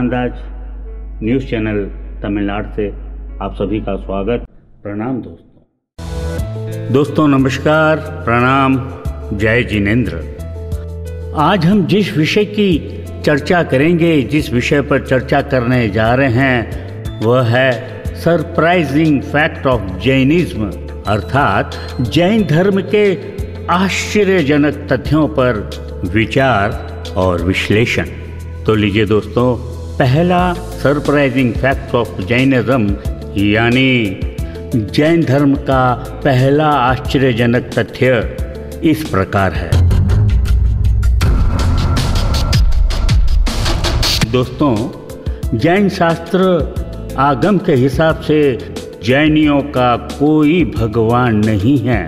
अंदाज news channel Tamil Nadu से आप सभी का स्वागत। प्रणाम दोस्तों नमस्कार, प्रणाम, जय जिनेंद्र। आज हम जिस विषय की चर्चा करेंगे, जिस विषय पर चर्चा करने जा रहे हैं, वह है सरप्राइजिंग फैक्ट ऑफ जैनिज्म, अर्थात जैन धर्म के आश्चर्यजनक तथ्यों पर विचार और विश्लेषण। तो लीजिए दोस्तों, पहला सरप्राइजिंग फैक्ट ऑफ जैनिज्म यानी जैन धर्म का पहला आश्चर्यजनक तथ्य इस प्रकार है। दोस्तों, जैन शास्त्र आगम के हिसाब से जैनियों का कोई भगवान नहीं है।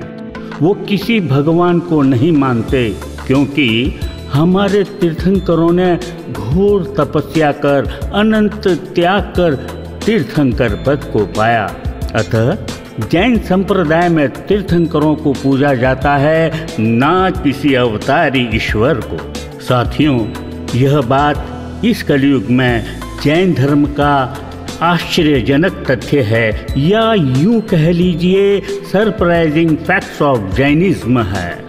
वो किसी भगवान को नहीं मानते, क्योंकि हमारे तीर्थंकरों ने घोर तपस्या कर, अनंत त्याग कर तीर्थंकर पद को पाया। अतः जैन संप्रदाय में तीर्थंकरों को पूजा जाता है, ना किसी अवतारी ईश्वर को। साथियों, यह बात इस कलयुग में जैन धर्म का आश्चर्यजनक तथ्य है, या यूं कह लीजिए सरप्राइजिंग फैक्ट्स ऑफ जैनिज्म है।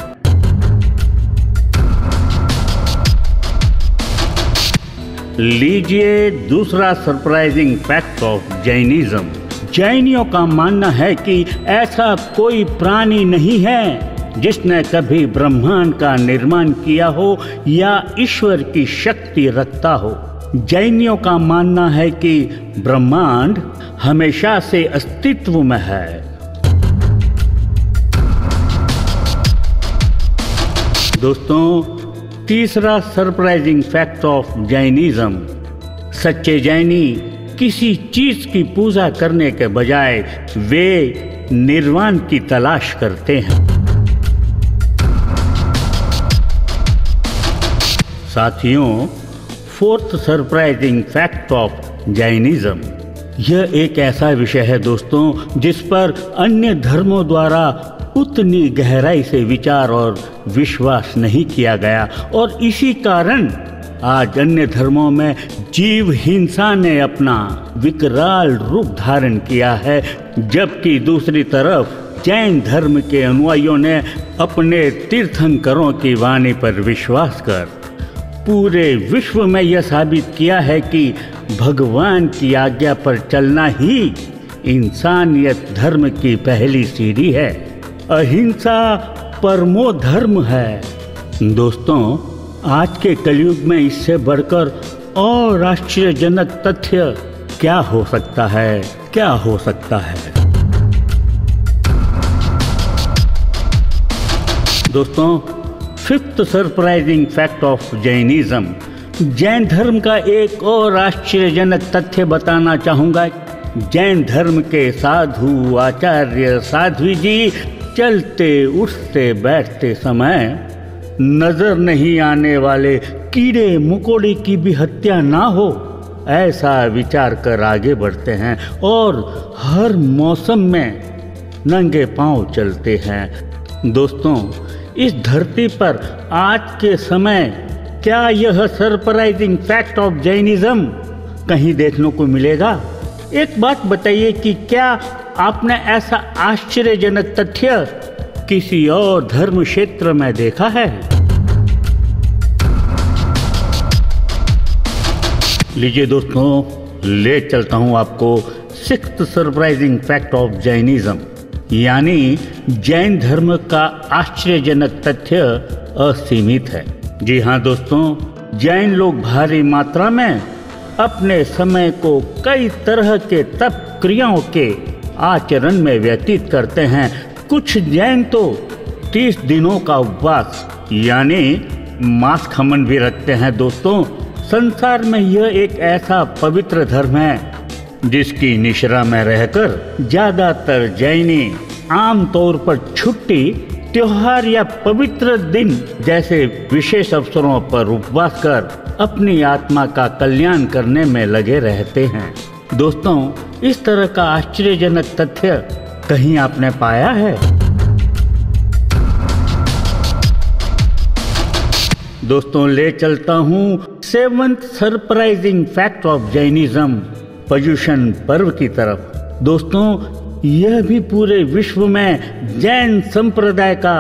लीजिए दूसरा सरप्राइजिंग फैक्ट ऑफ जैनिज्म। जैनियों का मानना है कि ऐसा कोई प्राणी नहीं है जिसने कभी ब्रह्मांड का निर्माण किया हो या ईश्वर की शक्ति रखता हो। जैनियों का मानना है कि ब्रह्मांड हमेशा से अस्तित्व में है। दोस्तों, तीसरा सरप्राइजिंग फैक्ट ऑफ जैनिज्म, सच्चे जैनी किसी चीज की पूजा करने के बजाय वे निर्वाण की तलाश करते हैं। साथियों, fourth surprising fact of Jainism, यह एक ऐसा विषय है दोस्तों जिस पर अन्य धर्मों द्वारा उतनी गहराई से विचार और विश्वास नहीं किया गया, और इसी कारण आज अन्य धर्मों में जीव हिंसा ने अपना विकराल रूप धारण किया है, जबकि दूसरी तरफ जैन धर्म के अनुयायियों ने अपने तीर्थंकरों की वाणी पर विश्वास कर पूरे विश्व में यह साबित किया है कि भगवान की आज्ञा पर चलना ही इंसानियत धर्म की पहली सीढ़ी है। अहिंसा परमो धर्म है। दोस्तों, आज के कलयुग में इससे बढ़कर और आश्चर्यजनक तथ्य क्या हो सकता है? क्या हो सकता है? दोस्तों, fifth surprising fact of Jainism, Jain धर्म का एक और आश्चर्यजनक तथ्य बताना चाहूँगा। जैन धर्म के साधु, आचार्य, साध्वी जी चलते उठते बैठते समय नजर नहीं आने वाले कीड़े मकोड़े की भी हत्या ना हो, ऐसा विचार कर आगे बढ़ते हैं और हर मौसम में नंगे पांव चलते हैं। दोस्तों, इस धरती पर आज के समय क्या यह सरप्राइजिंग फैक्ट ऑफ जैनिज्म कहीं देखने को मिलेगा? एक बात बताइए कि क्या आपने ऐसा आश्चर्यजनक तथ्य किसी और धर्म क्षेत्र में देखा है? लीजिए दोस्तों, ले चलता हूं आपको sixth surprising fact of Jainism, यानी जैन धर्म का आश्चर्यजनक तथ्य असीमित है। जी हाँ दोस्तों, जैन लोग भारी मात्रा में अपने समय को कई तरह के तप क्रियाओं के आचरण में व्यतीत करते हैं। कुछ जैन तो 30 दिनों का उपवास यानी मांस खमन भी रखते हैं। दोस्तों, संसार में यह एक ऐसा पवित्र धर्म है जिसकी निश्रा में रहकर ज्यादातर जैनी आमतौर पर छुट्टी, त्योहार या पवित्र दिन जैसे विशेष अवसरों पर उपवास कर अपनी आत्मा का कल्याण करने में लगे रहते हैं। दोस्तों, इस तरह का आश्चर्यजनक तथ्य कहीं आपने पाया है? दोस्तों ले चलता हूँ 7th surprising fact of Jainism, Paryushan पर्व की तरफ। दोस्तों, यह भी पूरे विश्व में जैन संप्रदाय का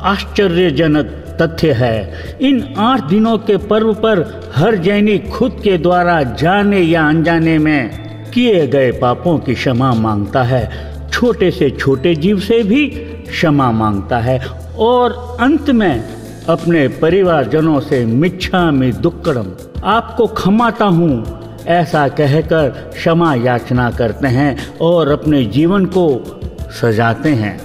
आश्चर्यजनक तथ्य है। इन 8 दिनों के पर्व पर हर जैनी खुद के द्वारा जाने या अनजाने में किए गए पापों की क्षमा मांगता है, छोटे से छोटे जीव से भी क्षमा मांगता है और अंत में अपने परिवारजनों से मिच्छामि दुक्कडम, आपको क्षमाता हूँ, ऐसा कहकर क्षमा याचना करते हैं और अपने जीवन को सजाते हैं।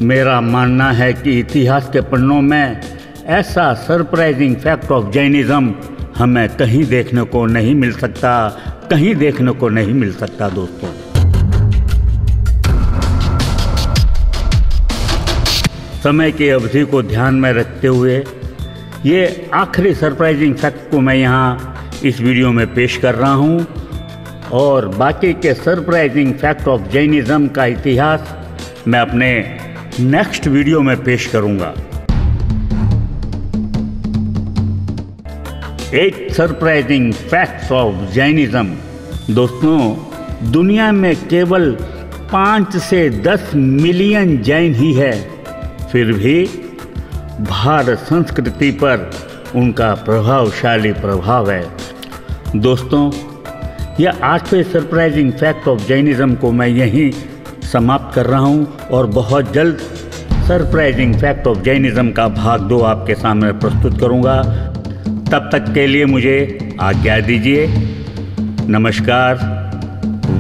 मेरा मानना है कि इतिहास के पन्नों में ऐसा सरप्राइजिंग फैक्ट ऑफ जैनिज्म हमें कहीं देखने को नहीं मिल सकता, कहीं देखने को नहीं मिल सकता। दोस्तों, समय की अवधि को ध्यान में रखते हुए ये आखिरी सरप्राइजिंग फैक्ट को मैं यहाँ इस वीडियो में पेश कर रहा हूँ और बाकी के सरप्राइजिंग फैक्ट ऑफ जैनिज्म का इतिहास मैं अपने नेक्स्ट वीडियो में पेश करूँगा। 8 सरप्राइजिंग फैक्ट्स ऑफ जैनिज्म। दोस्तों, दुनिया में केवल 5 से 10 मिलियन जैन ही है, फिर भी भारत संस्कृति पर उनका प्रभावशाली प्रभाव है। दोस्तों, यह 8वें सरप्राइजिंग फैक्ट ऑफ जैनिज्म को मैं यहीं समाप्त कर रहा हूं और बहुत जल्द सरप्राइजिंग फैक्ट ऑफ जैनिज्म का भाग 2 आपके सामने प्रस्तुत करूंगा। तब तक के लिए मुझे आज्ञा दीजिए। नमस्कार,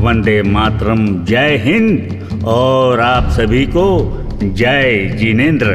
वंदे मातरम, जय हिंद और आप सभी को जय जिनेंद्र।